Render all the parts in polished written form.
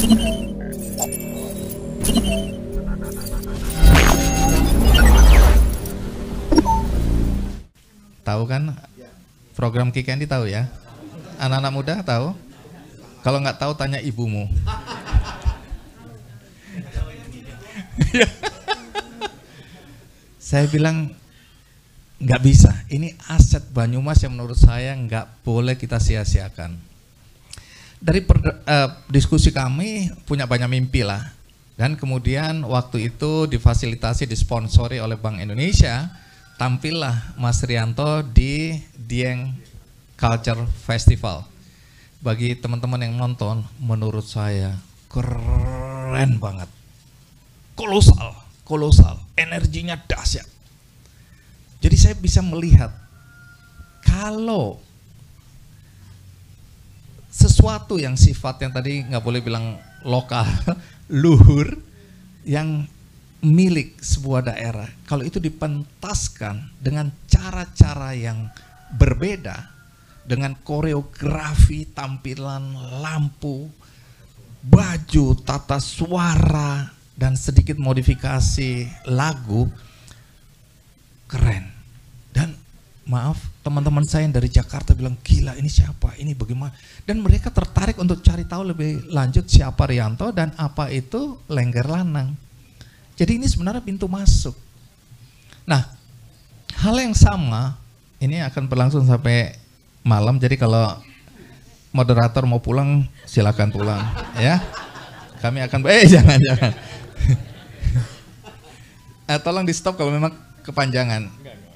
Tahu kan program Ki Kendi, tahu ya? Anak-anak muda tahu? Kalau nggak tahu tanya ibumu. Saya bilang nggak bisa. Ini aset Banyumas yang menurut saya nggak boleh kita sia-siakan. Dari diskusi kami punya banyak mimpi lah. Dan kemudian waktu itu difasilitasi, disponsori oleh Bank Indonesia, tampillah Mas Rianto di Dieng Culture Festival. Bagi teman-teman yang nonton, menurut saya keren banget, kolosal, energinya dahsyat. Jadi saya bisa melihat kalau sesuatu yang sifatnya tadi nggak boleh bilang lokal, luhur, yang milik sebuah daerah, kalau itu dipentaskan dengan cara-cara yang berbeda, dengan koreografi, tampilan, lampu, baju, tata suara, dan sedikit modifikasi lagu, keren. Dan maaf, teman-teman saya yang dari Jakarta bilang, gila ini siapa, ini bagaimana, dan mereka tertarik untuk cari tahu lebih lanjut siapa Rianto dan apa itu Lengger Lanang. Jadi ini sebenarnya pintu masuk. Nah, hal yang sama ini akan berlangsung sampai malam. Jadi kalau moderator mau pulang silakan pulang ya. Kami akan jangan. Tolong di stop kalau memang kepanjangan.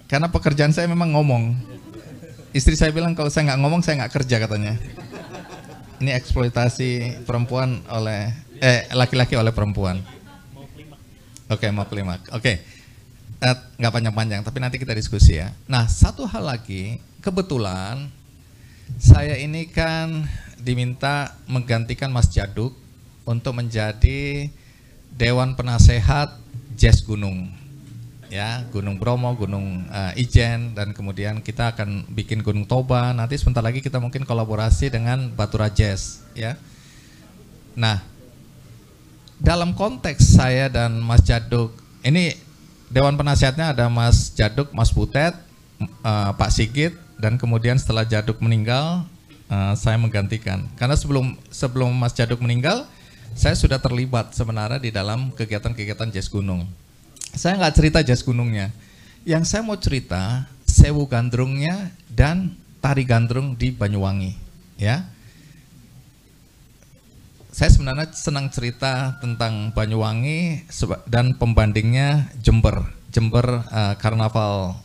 Karena pekerjaan saya memang ngomong. Istri saya bilang kalau saya nggak ngomong saya nggak kerja katanya. Ini eksploitasi perempuan oleh laki-laki oleh perempuan. Oke, mau klimaks. Oke. Nggak panjang-panjang, tapi nanti kita diskusi ya. Nah, satu hal lagi, kebetulan saya ini kan diminta menggantikan Mas Jaduk untuk menjadi Dewan Penasehat Jazz Gunung. Ya, Gunung Bromo, Gunung Ijen, dan kemudian kita akan bikin Gunung Toba. Nanti sebentar lagi kita mungkin kolaborasi dengan Batura Jazz, ya. Nah, dalam konteks saya dan Mas Jaduk, ini Dewan Penasehatnya ada Mas Jaduk, Mas Butet, Pak Sigit, dan kemudian setelah Jaduk meninggal, saya menggantikan. Karena sebelum Mas Jaduk meninggal, saya sudah terlibat sebenarnya di dalam kegiatan-kegiatan jazz gunung. Saya nggak cerita jazz gunungnya. Yang saya mau cerita sewu gandrungnya dan tari gandrung di Banyuwangi, ya. Saya sebenarnya senang cerita tentang Banyuwangi dan pembandingnya Jember Karnaval.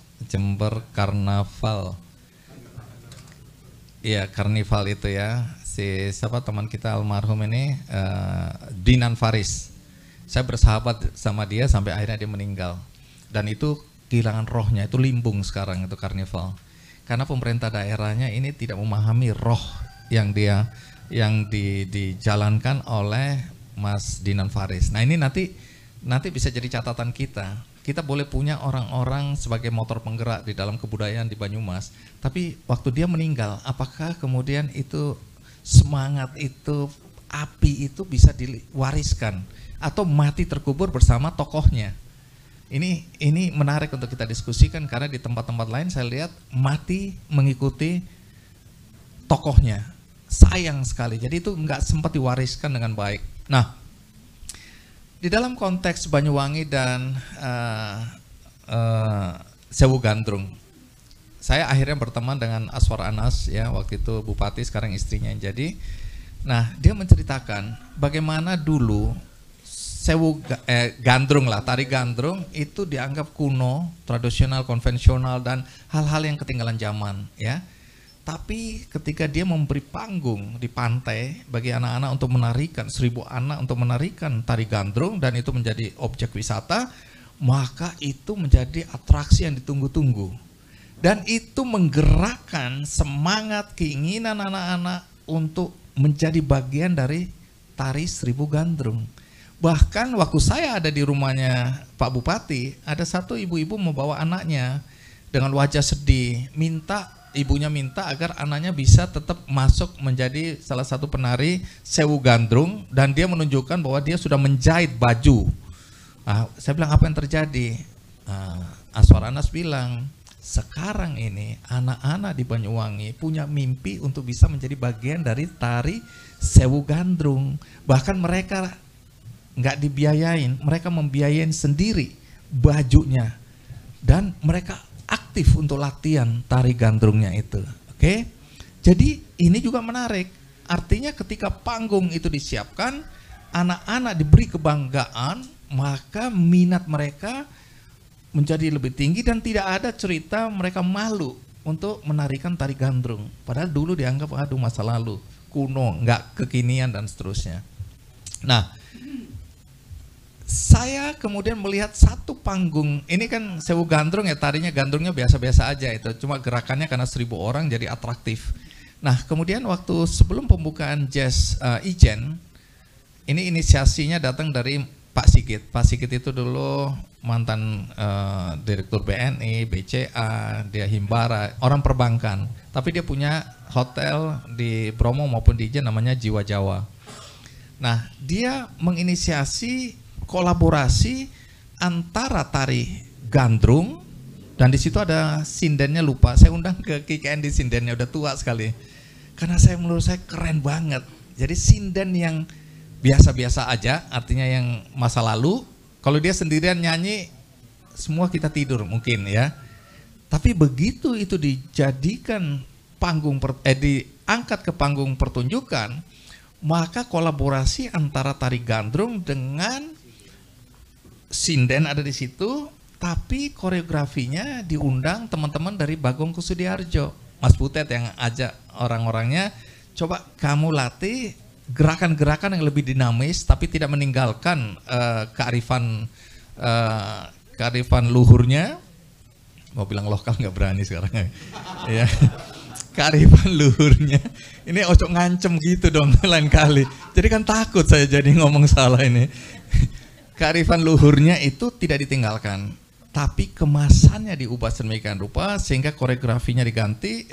Iya, karnival itu ya. Siapa teman kita almarhum ini, Dinan Faris. Saya bersahabat sama dia sampai akhirnya dia meninggal. Dan itu kehilangan rohnya, itu limbung sekarang itu karnival. Karena pemerintah daerahnya ini tidak memahami roh yang dijalankan oleh Mas Dinan Faris. Nah, ini nanti bisa jadi catatan kita. Kita boleh punya orang-orang sebagai motor penggerak di dalam kebudayaan di Banyumas, tapi waktu dia meninggal, apakah kemudian itu semangat itu, api itu bisa diwariskan atau mati terkubur bersama tokohnya? Ini menarik untuk kita diskusikan, karena di tempat-tempat lain saya lihat mati mengikuti tokohnya. Sayang sekali. Jadi itu nggak sempat diwariskan dengan baik. Nah, di dalam konteks Banyuwangi dan Sewu Gandrung, saya akhirnya berteman dengan Aswar Anas, ya, waktu itu bupati, sekarang istrinya yang jadi. Nah, dia menceritakan bagaimana dulu gandrung lah, tari gandrung itu dianggap kuno, tradisional, konvensional, dan hal-hal yang ketinggalan zaman, ya. Tapi ketika dia memberi panggung di pantai bagi anak-anak untuk menarikan, 1000 anak untuk menarikan tari gandrung, dan itu menjadi objek wisata, maka itu menjadi atraksi yang ditunggu-tunggu. Dan itu menggerakkan semangat, keinginan anak-anak untuk menjadi bagian dari tari 1000 gandrung. Bahkan waktu saya ada di rumahnya Pak Bupati, ada satu ibu-ibu membawa anaknya dengan wajah sedih, minta ibunya minta agar anaknya bisa tetap masuk menjadi salah satu penari Sewu Gandrung, dan dia menunjukkan bahwa dia sudah menjahit baju. Saya bilang, apa yang terjadi? Aswar Anas bilang, sekarang ini anak-anak di Banyuwangi punya mimpi untuk bisa menjadi bagian dari tari Sewu Gandrung. Bahkan mereka nggak dibiayain, mereka membiayain sendiri bajunya, dan mereka aktif untuk latihan tari gandrungnya itu. Oke? Jadi ini juga menarik. Artinya ketika panggung itu disiapkan, anak-anak diberi kebanggaan, maka minat mereka menjadi lebih tinggi dan tidak ada cerita mereka malu untuk menarikan tari gandrung. Padahal dulu dianggap aduh masa lalu, kuno, nggak kekinian dan seterusnya. Nah, saya kemudian melihat satu panggung, ini kan Sewu Gandrung ya, tarinya gandrungnya biasa-biasa aja itu, cuma gerakannya karena 1000 orang jadi atraktif. Nah, kemudian waktu sebelum pembukaan jazz Ijen, ini inisiasinya datang dari Pak Sigit. Pak Sigit itu dulu mantan direktur BNI, BCA, dia Himbara, orang perbankan. Tapi dia punya hotel di Bromo maupun di Ijen namanya Jiwa Jawa. Nah, dia menginisiasi kolaborasi antara tari gandrung, dan di situ ada sindennya, lupa. Saya undang ke KKN di sindennya, udah tua sekali. Karena menurut saya keren banget. Jadi sinden yang biasa-biasa aja, artinya yang masa lalu. Kalau dia sendirian nyanyi, semua kita tidur mungkin ya. Tapi begitu itu dijadikan diangkat ke panggung pertunjukan, maka kolaborasi antara tari gandrung dengan sinden ada di situ, tapi koreografinya diundang teman-teman dari Bagong Kusudiarjo, Mas Butet yang ajak orang-orangnya, coba kamu latih gerakan-gerakan yang lebih dinamis, tapi tidak meninggalkan kearifan luhurnya. Mau bilang lokal nggak berani sekarang ya. Kearifan luhurnya. Ini ocok ngancem gitu dong lain kali. Jadi kan takut saya jadi ngomong salah ini. Kearifan luhurnya itu tidak ditinggalkan, tapi kemasannya diubah sedemikian rupa sehingga koreografinya diganti,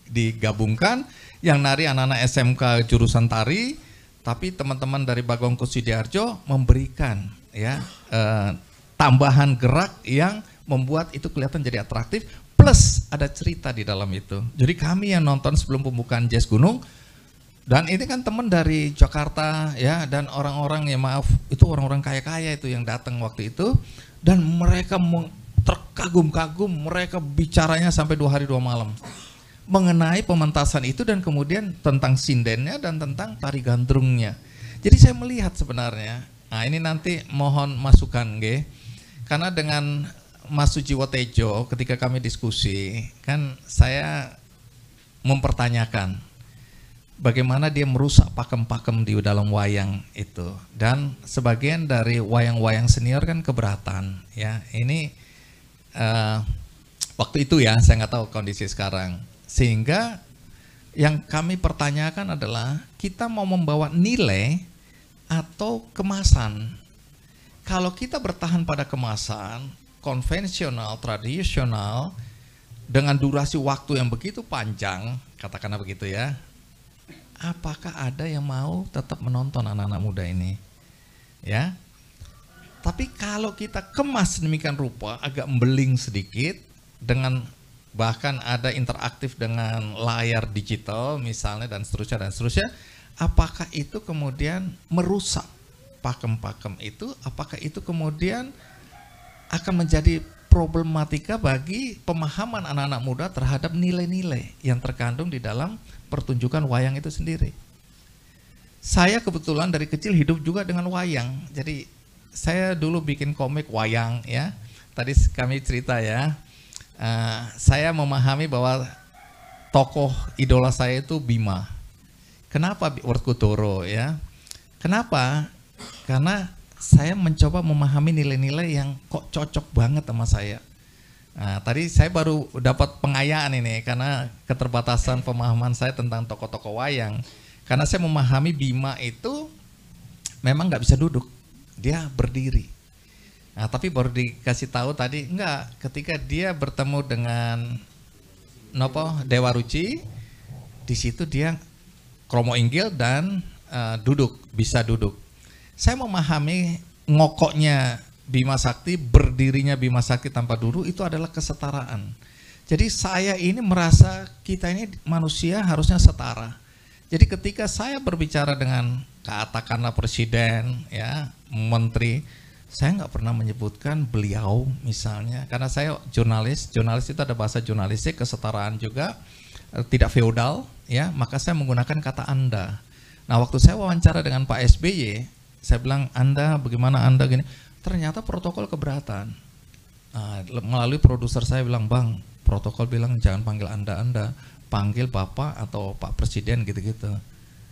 digabungkan. Yang nari anak-anak SMK jurusan tari, tapi teman-teman dari Bagong Kusudiarjo memberikan ya tambahan gerak yang membuat itu kelihatan jadi atraktif, plus ada cerita di dalam itu. Jadi kami yang nonton sebelum pembukaan Jazz Gunung, dan ini kan teman dari Jakarta ya, dan orang-orang ya maaf itu orang-orang kaya-kaya itu yang datang waktu itu, dan mereka terkagum-kagum, mereka bicaranya sampai 2 hari 2 malam mengenai pementasan itu, dan kemudian tentang sindennya dan tentang tari gandrungnya. Jadi saya melihat sebenarnya, nah ini nanti mohon masukan karena dengan Mas Sujiwo Tejo ketika kami diskusi, kan saya mempertanyakan bagaimana dia merusak pakem-pakem di dalam wayang itu, dan sebagian dari wayang-wayang senior kan keberatan ya. Ini waktu itu ya, saya nggak tahu kondisi sekarang, sehingga yang kami pertanyakan adalah kita mau membawa nilai atau kemasan. Kalau kita bertahan pada kemasan konvensional, tradisional, dengan durasi waktu yang begitu panjang, katakanlah begitu ya, apakah ada yang mau tetap menonton anak-anak muda ini? Ya. Tapi kalau kita kemas demikian rupa, agak membeling sedikit, dengan bahkan ada interaktif dengan layar digital misalnya dan seterusnya, apakah itu kemudian merusak pakem-pakem itu? Apakah itu kemudian akan menjadi problematika bagi pemahaman anak-anak muda terhadap nilai-nilai yang terkandung di dalam pertunjukan wayang itu sendiri? Saya kebetulan dari kecil hidup juga dengan wayang. Jadi saya dulu bikin komik wayang ya. Tadi kami cerita ya. Saya memahami bahwa tokoh idola saya itu Bima. Kenapa Werkudara ya? Kenapa? Karena saya mencoba memahami nilai-nilai yang kok cocok banget sama saya. Nah, tadi saya baru dapat pengayaan ini karena keterbatasan pemahaman saya tentang tokoh-tokoh wayang. Karena saya memahami Bima itu memang nggak bisa duduk, dia berdiri. Nah, tapi baru dikasih tahu tadi enggak, ketika dia bertemu dengan nopo Dewa Ruci. Di situ dia kromo inggil dan bisa duduk. Saya memahami ngokoknya Bima Sakti, berdirinya Bima Sakti tanpa duduk itu adalah kesetaraan. Jadi saya ini merasa kita ini manusia harusnya setara. Jadi ketika saya berbicara dengan katakanlah presiden, ya, menteri, saya nggak pernah menyebutkan beliau misalnya, karena saya jurnalis itu ada bahasa jurnalistik, kesetaraan juga, tidak feodal, ya, maka saya menggunakan kata Anda. Nah, waktu saya wawancara dengan Pak SBY, saya bilang, Anda bagaimana Anda gini, ternyata protokol keberatan. Melalui produser saya bilang, Bang, protokol bilang jangan panggil Anda, panggil Bapak atau Pak Presiden gitu-gitu.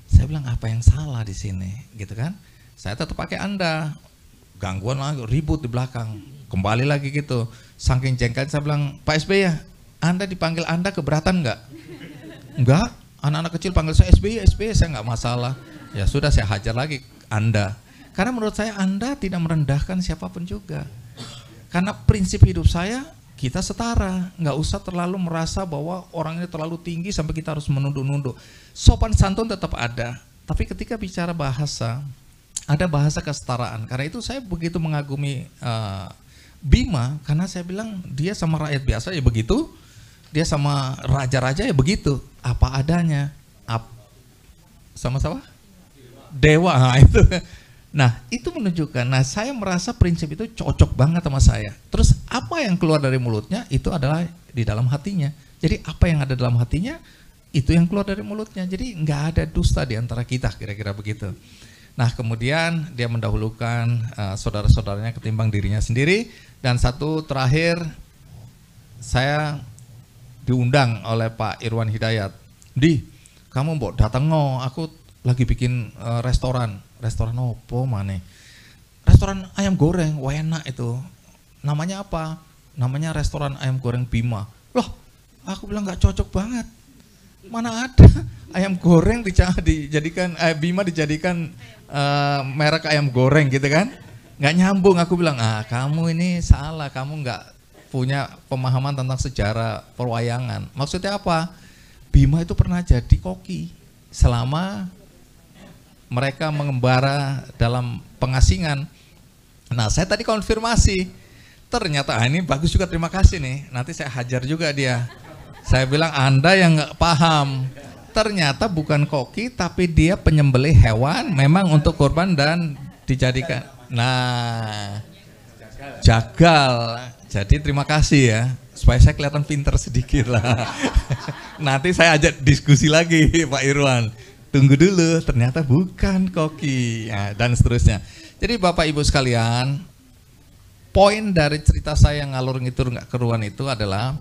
Saya bilang apa yang salah di sini, gitu kan? Saya tetap pakai Anda. Gangguan lagi, ribut di belakang, kembali lagi gitu. Saking jengkel saya bilang, Pak SBY ya, Anda dipanggil Anda keberatan nggak? Enggak, anak-anak kecil panggil saya SBY, saya nggak masalah. Ya sudah, saya hajar lagi Anda. Karena menurut saya Anda tidak merendahkan siapapun juga. Karena prinsip hidup saya, kita setara, nggak usah terlalu merasa bahwa orang ini terlalu tinggi sampai kita harus menunduk-nunduk. Sopan santun tetap ada, tapi ketika bicara bahasa, ada bahasa kesetaraan. Karena itu saya begitu mengagumi Bima, karena saya bilang dia sama rakyat biasa ya begitu, dia sama raja-raja ya begitu, apa adanya. Sama-sama? Dewa, nah itu. Nah itu menunjukkan, nah saya merasa prinsip itu cocok banget sama saya. Terus apa yang keluar dari mulutnya itu adalah di dalam hatinya. Jadi apa yang ada dalam hatinya itu yang keluar dari mulutnya. Jadi nggak ada dusta di antara kita, kira-kira begitu. Nah kemudian dia mendahulukan saudara-saudaranya ketimbang dirinya sendiri. Dan satu terakhir, saya diundang oleh Pak Irwan Hidayat. Di, kamu mbok datang no, aku lagi bikin restoran opo mana? Restoran ayam goreng, enak itu. Namanya apa? Namanya restoran ayam goreng Bima. Loh, aku bilang nggak cocok banget. Mana ada ayam goreng dijadikan Bima dijadikan merek ayam goreng gitu kan? Nggak nyambung. Aku bilang, kamu ini salah, kamu nggak punya pemahaman tentang sejarah perwayangan. Maksudnya apa? Bima itu pernah jadi koki selama mereka mengembara dalam pengasingan. Nah saya tadi konfirmasi, ternyata ini bagus juga, terima kasih nih, nanti saya hajar juga dia. Saya bilang Anda yang nggak paham, ternyata bukan koki tapi dia penyembelih hewan memang untuk kurban dan dijadikan, nah jagal. Jadi terima kasih ya, supaya saya kelihatan pinter sedikit lah. Nanti saya ajak diskusi lagi Pak Irwan. Tunggu dulu, ternyata bukan koki, ya, dan seterusnya. Jadi Bapak Ibu sekalian, poin dari cerita saya ngalur ngidur nggak keruan itu adalah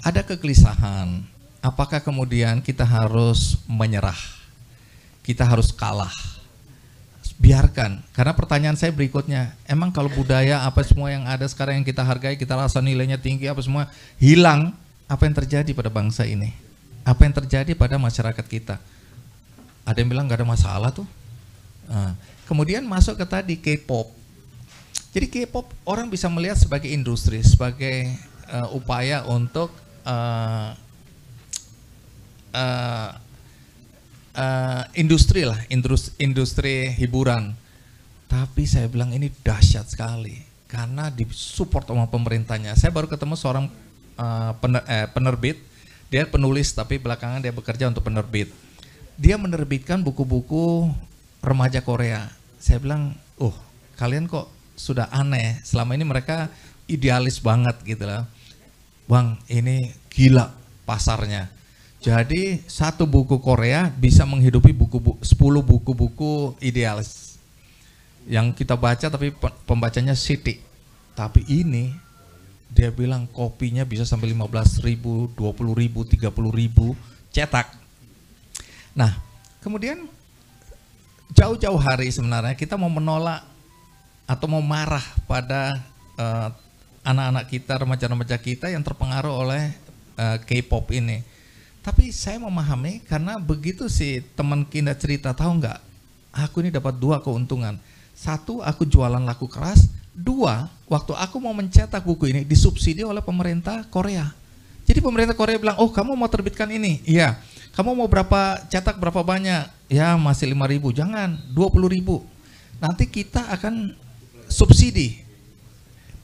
ada kegelisahan. Apakah kemudian kita harus menyerah? Kita harus kalah? Biarkan, karena pertanyaan saya berikutnya, emang kalau budaya apa semua yang ada sekarang yang kita hargai, kita rasa nilainya tinggi, apa semua hilang, apa yang terjadi pada bangsa ini? Apa yang terjadi pada masyarakat kita? Ada yang bilang gak ada masalah tuh. Nah, kemudian masuk ke tadi K-pop. Jadi K-pop orang bisa melihat sebagai industri, sebagai upaya untuk industri lah, industri hiburan. Tapi saya bilang ini dahsyat sekali karena disupport sama pemerintahnya. Saya baru ketemu seorang penerbit, dia penulis tapi belakangan dia bekerja untuk penerbit. Dia menerbitkan buku-buku remaja Korea. Saya bilang, kalian kok sudah aneh. Selama ini mereka idealis banget gitu lah. Bang, ini gila pasarnya. Jadi satu buku Korea bisa menghidupi 10 buku-buku idealis. Yang kita baca tapi pembacanya sithik. Tapi ini dia bilang kopinya bisa sampai 15.000, 20.000, 30.000 cetak. Nah, kemudian jauh-jauh hari sebenarnya kita mau menolak atau mau marah pada anak-anak kita, remaja-remaja kita yang terpengaruh oleh K-pop ini. Tapi saya memahami karena begitu sih teman kita cerita, tahu nggak? Aku ini dapat 2 keuntungan. 1, aku jualan laku keras. 2, waktu aku mau mencetak buku ini disubsidi oleh pemerintah Korea. Jadi pemerintah Korea bilang, oh kamu mau terbitkan ini? Iya. Kamu mau berapa, cetak berapa banyak? Ya masih 5.000, jangan 20.000. Nanti kita akan subsidi.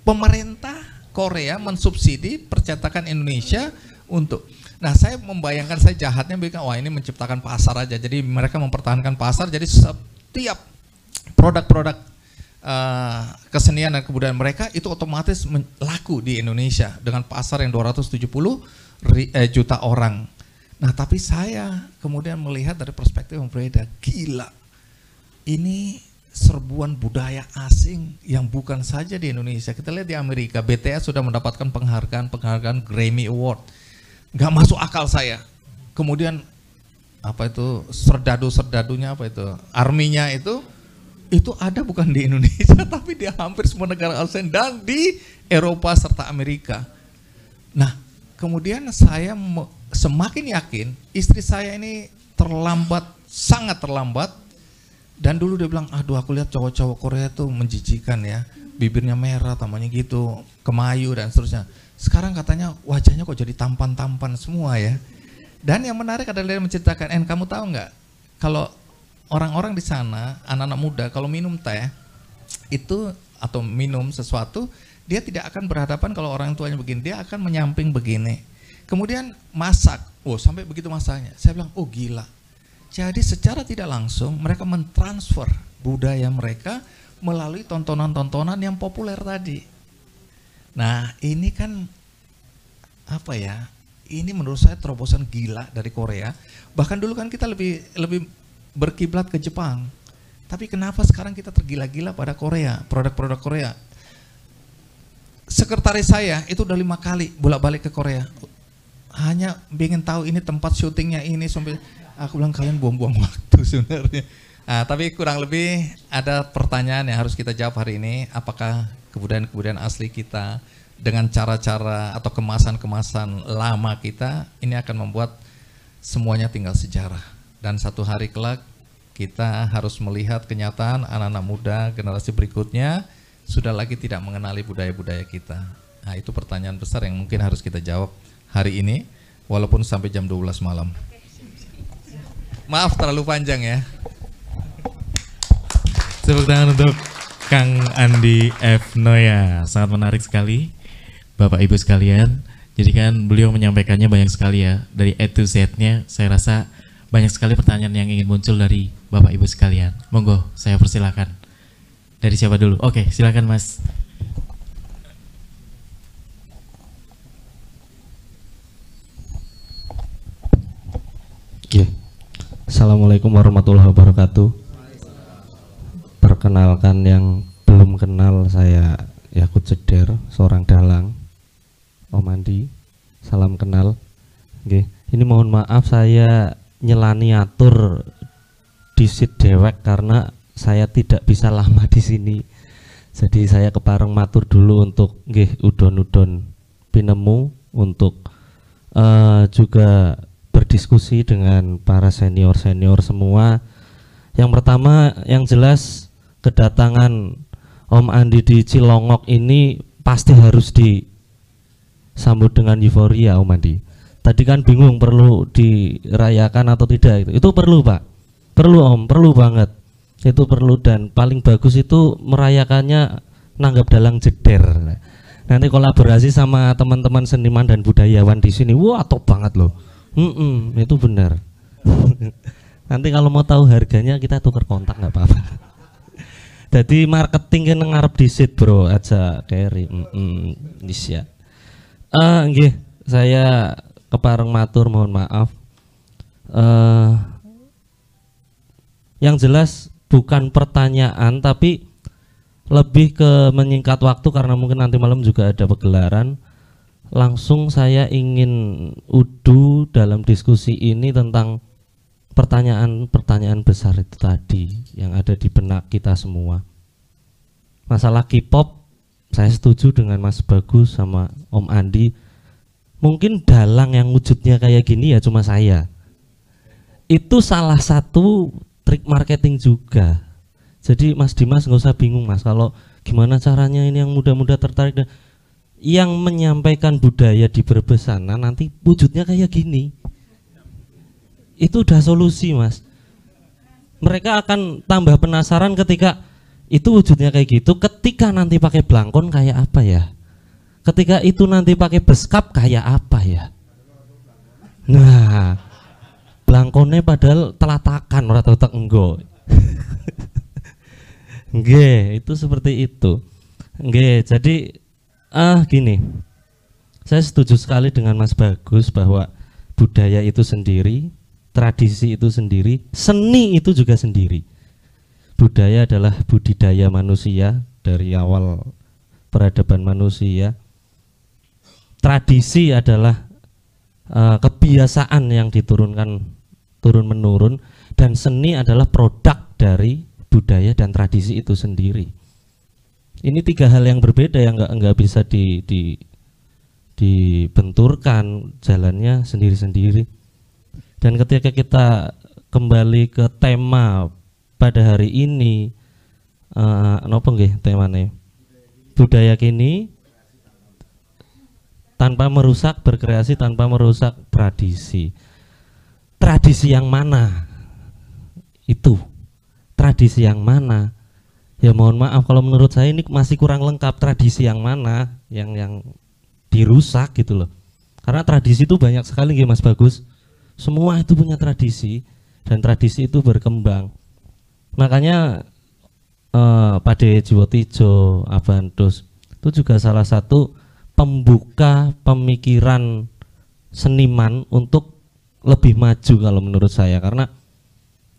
Pemerintah Korea mensubsidi percetakan Indonesia untuk. Nah saya membayangkan, saya jahatnya bilang, wah ini menciptakan pasar aja. Jadi mereka mempertahankan pasar, jadi setiap produk-produk kesenian dan kebudayaan mereka itu otomatis laku di Indonesia dengan pasar yang 270 juta orang. Nah tapi saya kemudian melihat dari perspektif yang berbeda, gila, ini serbuan budaya asing yang bukan saja di Indonesia. Kita lihat di Amerika, BTS sudah mendapatkan penghargaan Grammy Award, nggak masuk akal saya. Kemudian apa itu serdadu-serdadunya, apa itu arminya itu ada bukan di Indonesia tapi di hampir semua negara ASEAN dan di Eropa serta Amerika. Nah kemudian saya semakin yakin istri saya ini terlambat, sangat terlambat. Dan dulu dia bilang, aduh aku lihat cowok-cowok Korea tuh menjijikan ya, bibirnya merah, tamanya gitu, kemayu dan seterusnya. Sekarang katanya wajahnya kok jadi tampan-tampan semua ya. Dan yang menarik adalah dia menceritakan, kamu tahu nggak, kalau orang-orang di sana, anak-anak muda, kalau minum teh itu atau minum sesuatu, dia tidak akan berhadapan kalau orang tuanya begini, dia akan menyamping begini. Kemudian masak, sampai begitu masaknya. Saya bilang, oh gila. Jadi secara tidak langsung mereka mentransfer budaya mereka melalui tontonan-tontonan yang populer tadi. Nah ini kan apa ya, ini menurut saya terobosan gila dari Korea. Bahkan dulu kan kita lebih berkiblat ke Jepang. Tapi kenapa sekarang kita tergila-gila pada Korea, produk-produk Korea. Sekretaris saya itu udah 5 kali bolak-balik ke Korea. Hanya ingin tahu ini tempat syutingnya ini, sampai aku bilang kalian buang-buang waktu sebenarnya. Nah, tapi kurang lebih ada pertanyaan yang harus kita jawab hari ini. Apakah kebudayaan-kebudayaan asli kita dengan cara-cara atau kemasan-kemasan lama kita ini akan membuat semuanya tinggal sejarah. Dan satu hari kelak kita harus melihat kenyataan anak-anak muda generasi berikutnya sudah lagi tidak mengenali budaya-budaya kita. Nah itu pertanyaan besar yang mungkin harus kita jawab hari ini walaupun sampai jam 12 malam. Maaf terlalu panjang ya. Tepuk tangan untuk Kang Andi F. Noya. Sangat menarik sekali Bapak Ibu sekalian. Jadi kan beliau menyampaikannya banyak sekali ya. Dari A to Z-nya saya rasa banyak sekali pertanyaan yang ingin muncul dari Bapak Ibu sekalian. Monggo saya persilakan. Dari siapa dulu? Oke, silakan Mas. Assalamualaikum warahmatullahi wabarakatuh. Perkenalkan yang belum kenal, saya Yakut Ceder, seorang dalang. Om Andi, salam kenal. Oke, ini mohon maaf saya nyelani atur disit dewek karena saya tidak bisa lama di sini. Jadi saya kepareng matur dulu untuk udon-udon pinemu untuk juga berdiskusi dengan para senior-senior semua. Yang pertama, yang jelas kedatangan Om Andi di Cilongok ini pasti harus disambut dengan euforia Om Andi. Tadi kan bingung perlu dirayakan atau tidak, itu perlu Pak, perlu Om, perlu banget, itu perlu. Dan paling bagus itu merayakannya nanggap dalang jeder. Nanti kolaborasi sama teman-teman seniman dan budayawan di sini, wah top banget loh. Itu benar. Nanti kalau mau tahu harganya kita tukar kontak nggak apa-apa. Jadi marketing kan ngarep disit bro aja carry. Ya. Saya kepareng matur, mohon maaf. Yang jelas bukan pertanyaan tapi lebih ke menyingkat waktu karena mungkin nanti malam juga ada pegelaran. Langsung saya ingin udu dalam diskusi ini tentang pertanyaan-pertanyaan besar itu tadi yang ada di benak kita semua. Masalah K-pop, saya setuju dengan Mas Bagus sama Om Andi. Mungkin dalang yang wujudnya kayak gini ya cuma saya. Itu salah satu trik marketing juga. Jadi Mas Dimas nggak usah bingung Mas, kalau gimana caranya ini yang muda-muda tertarik. yang menyampaikan budaya di Brebes sana nanti wujudnya kayak gini. Itu udah solusi, Mas. Mereka akan tambah penasaran ketika itu wujudnya kayak gitu, ketika nanti pakai blangkon kayak apa ya? Ketika itu nanti pakai beskap kayak apa ya? Nah, blangkonnya padahal telatakan ora tetek enggo. Nggih, itu seperti itu. Nggih, jadi gini. Saya setuju sekali dengan Mas Bagus bahwa budaya itu sendiri, tradisi itu sendiri, seni itu juga sendiri. Budaya adalah budidaya manusia dari awal peradaban manusia. Tradisi adalah kebiasaan yang diturunkan turun menurun, dan seni adalah produk dari budaya dan tradisi itu sendiri. Ini tiga hal yang berbeda yang nggak bisa dibenturkan, jalannya sendiri-sendiri. Dan ketika kita kembali ke tema pada hari ini, nopo nggih temane? Budaya kini tanpa merusak, berkreasi tanpa merusak tradisi. Tradisi yang mana? Itu tradisi yang mana? Ya mohon maaf kalau menurut saya ini masih kurang lengkap. Tradisi yang mana yang dirusak gitu loh. Karena tradisi itu banyak sekali nggih Mas Bagus. Semua itu punya tradisi dan tradisi itu berkembang. Makanya Pade Jiwotijo, Abantus itu juga salah satu pembuka pemikiran seniman untuk lebih maju kalau menurut saya, karena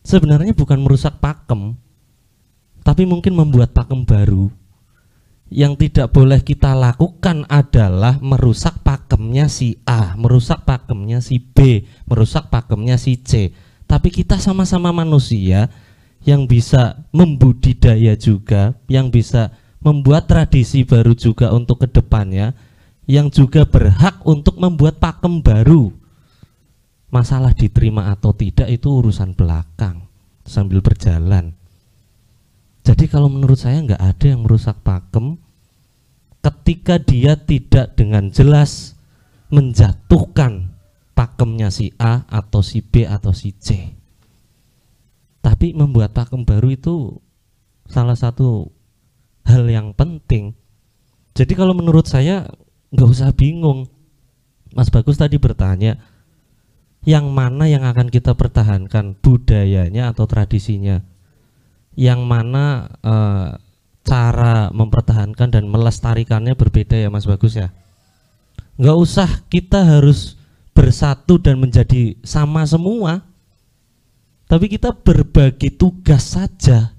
sebenarnya bukan merusak pakem, tapi mungkin membuat pakem baru. Yang tidak boleh kita lakukan adalah merusak pakemnya si A, merusak pakemnya si B, merusak pakemnya si C. Tapi kita sama-sama manusia yang bisa membudidaya juga, yang bisa membuat tradisi baru juga untuk kedepannya, yang juga berhak untuk membuat pakem baru. Masalah diterima atau tidak itu urusan belakang sambil berjalan. Jadi kalau menurut saya nggak ada yang merusak pakem ketika dia tidak dengan jelas menjatuhkan pakemnya si A atau si B atau si C. Tapi membuat pakem baru itu salah satu hal yang penting. Jadi kalau menurut saya nggak usah bingung. Mas Bagus tadi bertanya, yang mana yang akan kita pertahankan, budayanya atau tradisinya? Yang mana cara mempertahankan dan melestarikannya berbeda ya Mas Bagus ya. Nggak usah kita harus bersatu dan menjadi sama semua, tapi kita berbagi tugas saja.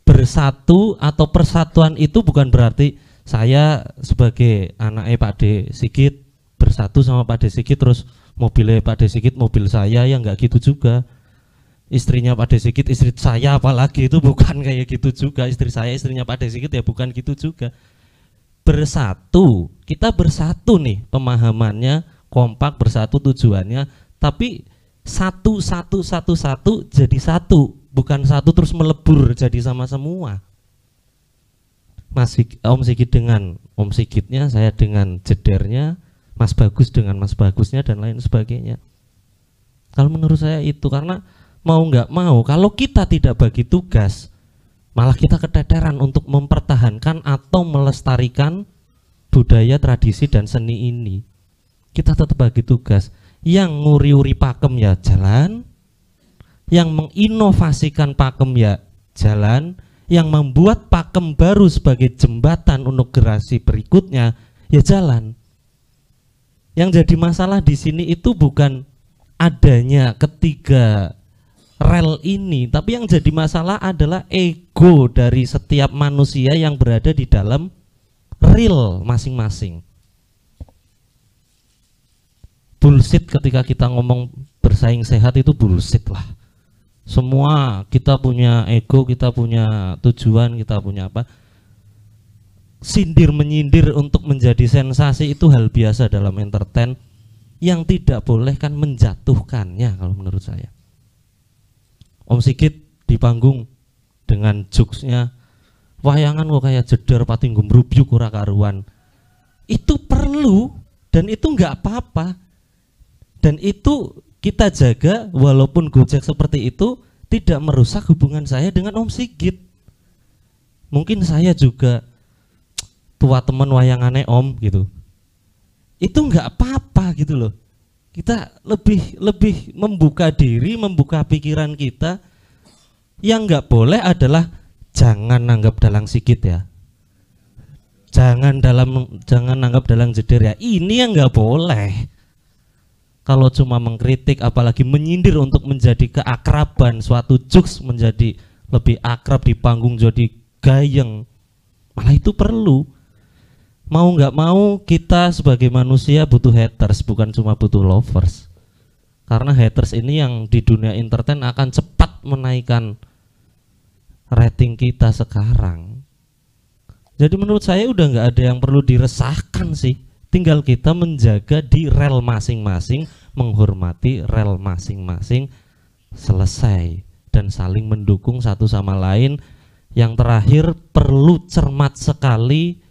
Bersatu atau persatuan itu bukan berarti saya sebagai anaknya Pak De Sigit bersatu sama Pak De Sigit terus mobilnya Pak De Sigit mobil saya, ya nggak gitu juga. Istrinya Pak De Sigit istri saya apalagi, itu bukan kayak gitu juga. Istri saya istrinya Pak De Sigit ya bukan gitu juga. Bersatu, kita bersatu nih pemahamannya, kompak, bersatu tujuannya, tapi satu jadi satu, bukan satu terus melebur jadi sama semua. Om Sigit dengan Om Sigitnya, saya dengan jedernya, Mas Bagus dengan Mas Bagusnya, dan lain sebagainya. Kalau menurut saya itu, karena mau nggak mau kalau kita tidak bagi tugas, malah kita keteteran untuk mempertahankan atau melestarikan budaya, tradisi, dan seni ini. Kita tetap bagi tugas. Yang nguri-uri pakem ya jalan, yang menginovasikan pakem ya jalan, yang membuat pakem baru sebagai jembatan untuk generasi berikutnya ya jalan. Yang jadi masalah di sini itu bukan adanya ketiga rel ini, tapi yang jadi masalah adalah ego dari setiap manusia yang berada di dalam rel masing-masing. Bullshit ketika kita ngomong bersaing sehat itu bullshit lah. Semua kita punya ego, kita punya tujuan, kita punya apa. Sindir menyindir untuk menjadi sensasi itu hal biasa dalam entertain. Yang tidak boleh kan menjatuhkannya kalau menurut saya. Om Sigit di panggung dengan jokesnya, wayangan kok kayak jedar pati ngumrubyuk ora karuan. itu perlu dan itu nggak apa-apa. Dan itu kita jaga walaupun Gojek seperti itu tidak merusak hubungan saya dengan Om Sigit. Mungkin saya juga tua teman wayangane Om gitu. Itu nggak apa-apa gitu loh. Kita lebih membuka diri, membuka pikiran kita. Yang nggak boleh adalah jangan nanggap dalang Sigit ya. Jangan nanggap dalang Jeder ya. Ini yang nggak boleh. Kalau cuma mengkritik, apalagi menyindir untuk menjadi keakraban, suatu jokes menjadi lebih akrab di panggung jadi gayeng, malah itu perlu. Mau nggak mau kita sebagai manusia butuh haters, bukan cuma butuh lovers. Karena haters ini yang di dunia entertain akan cepat menaikkan rating kita sekarang. Jadi menurut saya udah nggak ada yang perlu diresahkan sih. Tinggal kita menjaga di rel masing-masing, menghormati rel masing-masing, selesai, dan saling mendukung satu sama lain. Yang terakhir perlu cermat sekali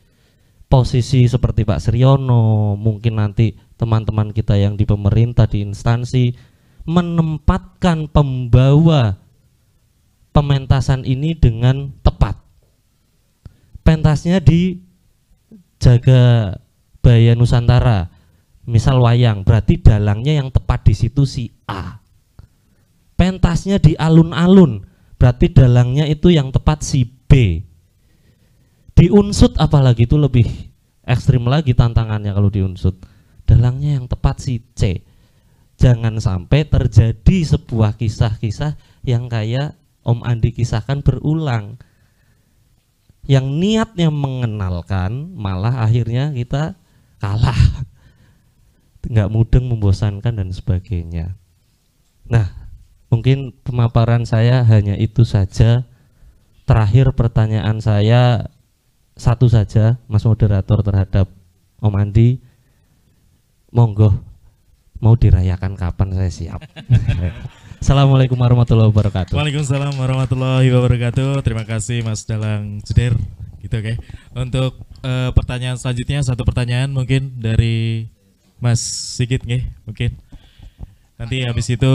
posisi seperti Pak Suryono, mungkin nanti teman-teman kita yang di pemerintah, di instansi, menempatkan pembawa pementasan ini dengan tepat. Pentasnya dijaga Baya Nusantara, misal wayang, berarti dalangnya yang tepat di situ si A. Pentasnya di alun-alun, berarti dalangnya itu yang tepat si B. Di unsut apalagi itu lebih ekstrim lagi tantangannya kalau di unsut. Dalangnya yang tepat si C. Jangan sampai terjadi sebuah kisah-kisah yang kayak Om Andi kisahkan berulang. Yang niatnya mengenalkan malah akhirnya kita kalah, nggak mudeng, membosankan dan sebagainya. Nah, mungkin pemaparan saya hanya itu saja. Terakhir pertanyaan saya satu saja, Mas Moderator, terhadap Om Andi. Monggo, mau dirayakan kapan saya siap. Assalamualaikum warahmatullahi wabarakatuh. Waalaikumsalam warahmatullahi wabarakatuh. Terima kasih Mas Dalang Jeder. Gitu, oke. Untuk pertanyaan selanjutnya, satu pertanyaan mungkin dari Mas Sigit nih, mungkin. Nanti habis itu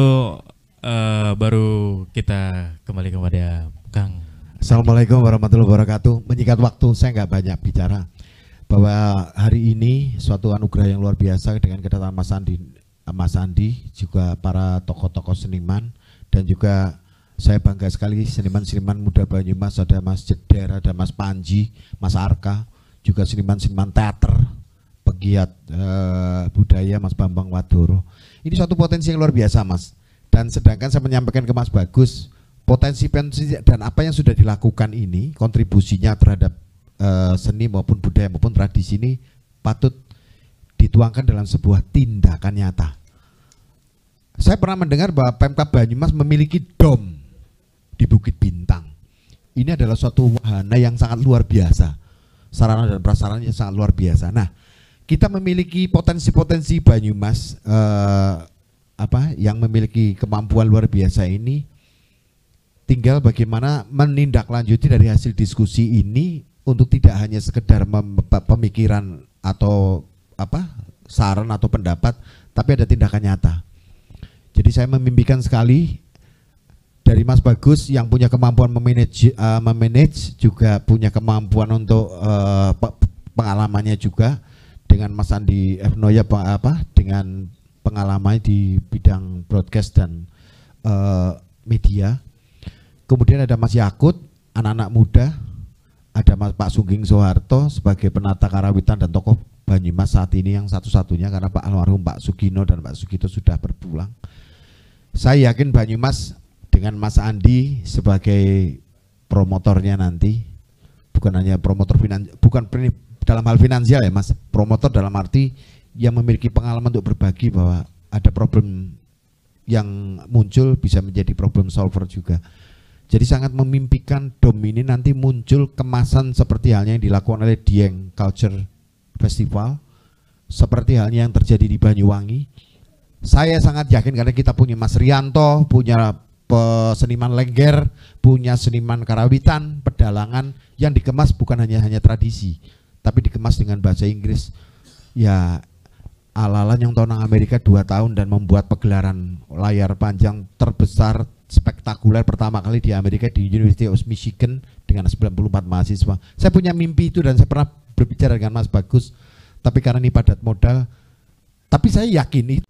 baru kita kembali kepada Kang. Assalamualaikum warahmatullahi wabarakatuh. Menyikat waktu, saya nggak banyak bicara. Bahwa hari ini suatu anugerah yang luar biasa dengan kedatangan Mas Andi, juga para tokoh-tokoh seniman, dan juga saya bangga sekali seniman-seniman muda Banyumas, ada Mas Jeder, ada Mas Panji, Mas Arka, juga seniman-seniman teater, pegiat budaya Mas Bambang Wadoro. Ini suatu potensi yang luar biasa, Mas. Dan sedangkan saya menyampaikan ke Mas Bagus, potensi dan apa yang sudah dilakukan ini, kontribusinya terhadap seni maupun budaya maupun tradisi ini patut dituangkan dalam sebuah tindakan nyata. Saya pernah mendengar bahwa Pemkab Banyumas memiliki dom di Bukit Bintang. Ini adalah suatu wahana yang sangat luar biasa. Sarana dan prasarannya sangat luar biasa. Nah, kita memiliki potensi-potensi Banyumas yang memiliki kemampuan luar biasa ini. Tinggal bagaimana menindaklanjuti dari hasil diskusi ini untuk tidak hanya sekedar pemikiran atau saran atau pendapat, tapi ada tindakan nyata. Jadi saya memimpikan sekali dari Mas Bagus yang punya kemampuan memanage juga punya kemampuan untuk pengalamannya juga, dengan Mas Andi F. Noya dengan pengalaman di bidang broadcast dan media. Kemudian ada Mas Yakut, anak-anak muda, ada Pak Sungging Soeharto sebagai penata karawitan dan tokoh Banyumas saat ini yang satu-satunya, karena Pak almarhum Pak Sugino dan Pak Sugito sudah berpulang. Saya yakin Banyumas dengan Mas Andi sebagai promotornya nanti, bukan hanya promotor bukan dalam hal finansial ya Mas, promotor dalam arti yang memiliki pengalaman untuk berbagi bahwa ada problem yang muncul bisa menjadi problem solver juga. Jadi sangat memimpikan dom ini nanti muncul kemasan seperti halnya yang dilakukan oleh Dieng Culture Festival, seperti halnya yang terjadi di Banyuwangi. Saya sangat yakin karena kita punya Mas Rianto, punya seniman lengger, punya seniman karawitan, pedalangan yang dikemas bukan hanya tradisi, tapi dikemas dengan bahasa Inggris, ya Alalan yang tonang Amerika 2 tahun dan membuat pegelaran layar panjang terbesar spektakuler pertama kali di Amerika di University of Michigan dengan 94 mahasiswa. Saya punya mimpi itu dan saya pernah berbicara dengan Mas Bagus, tapi karena ini padat modal, tapi saya yakin itu